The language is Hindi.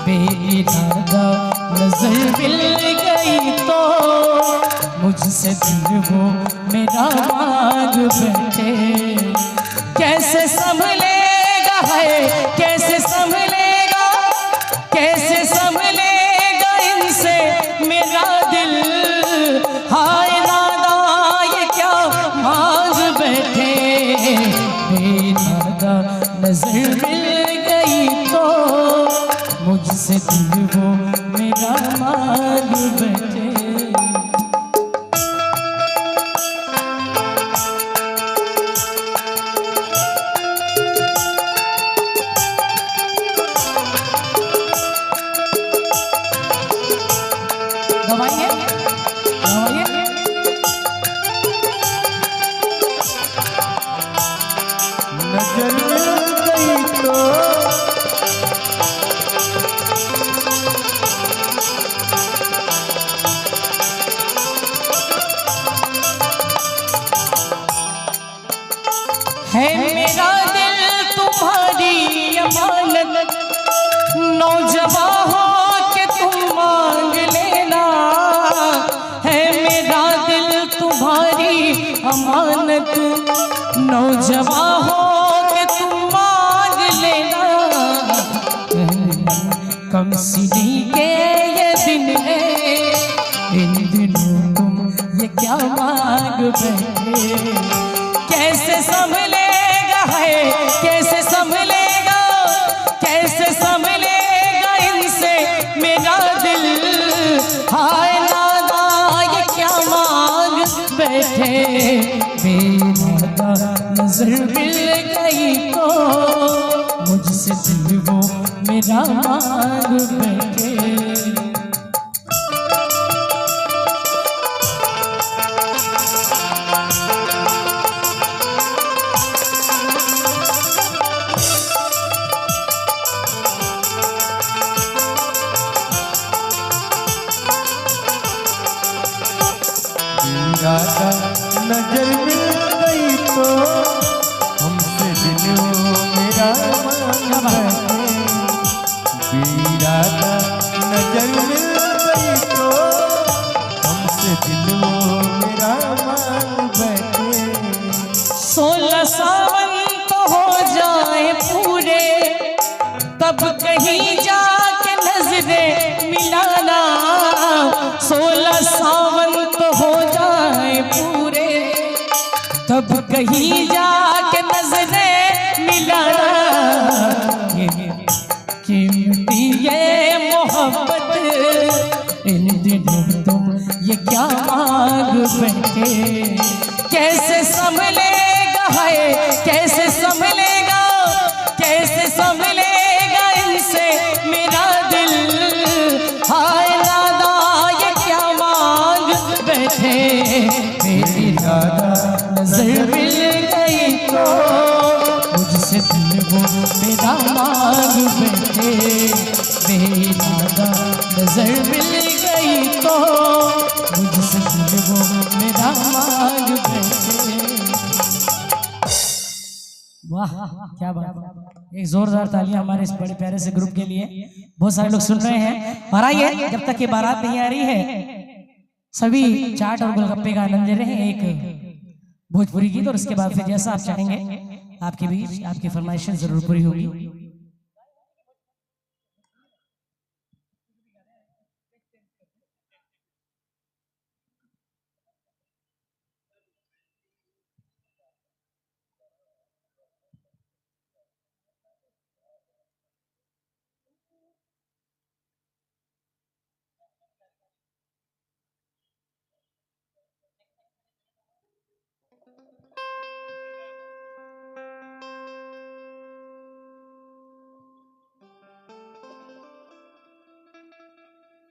बेइरादा नजर मिल गई तो मुझसे दिल वो मेरा मांग बैठे। कैसे संभलेगा है, कैसे संभलेगा, कैसे संभलेगा इनसे मेरा दिल। हाय नादा ये क्या मांग बैठे, बेनादा नजर मिल गई तो मुझसे दिल वो मेरा मांग बैठे। गवाइए गवाइए। नजर मिल गई तो है मेरा दिल तुम्हारी अमानत, नौजवान हो के तुम मांग लेना। है मेरा दिल तुम्हारी अमानत, नौजवान हो के तुम मांग लेना। कम सीनी के ये दिन है, इन दिनों तुम ये क्या मांग बैठे। कैसे संभलेगा है, कैसे संभलेगा, कैसे संभलेगा इनसे मेरा दिल। हाय नादा ये क्या मांग बैठे, बेनादा नजर मिल गई तो मुझसे दिल वो मेरा मांग बैठे। बेइरादा नजर मिल गई तो हमसे दिल मेरा मांग बैठे। बेइरादा नजर मिल गई तो हमसे दिल मेरा मांग बैठे। 16 सावन तो हो जाए पूरे, तब कहीं जाके नजरें मिलाना। 16 सावन तो हो जाए पूरे, तब कहीं जाके नजरें मिलाना। कीमती ये मोहब्बत, इन दिनों तुम ये क्या मांग बैठे। कैसे संभलेगा है, कैसे संभलेगा, कैसे संभलेगा इनसे मेरा दिल। हाय नादा ये क्या मांग बैठे, बेइरादा नजर मिल गई तो मुझसे दिल वो मेरा मांग बैठे। बेइरादा नजर मिल गई तो मुझसे दिल वो मेरा मांग बैठे। वाह क्या बात। एक जोरदार तालियां हमारे इस बड़े प्यारे से ग्रुप के लिए। बहुत सारे लोग सुन रहे हैं और आइए, जब तक ये बारात नहीं आ रही है सभी चाट और गोलगप्पे का आनंद ले रहे हैं। एक भोजपुरी गीत और उसके बाद फिर जैसा आप चाहेंगे आपकी भी आपकी फरमाइशें जरूर पूरी होगी।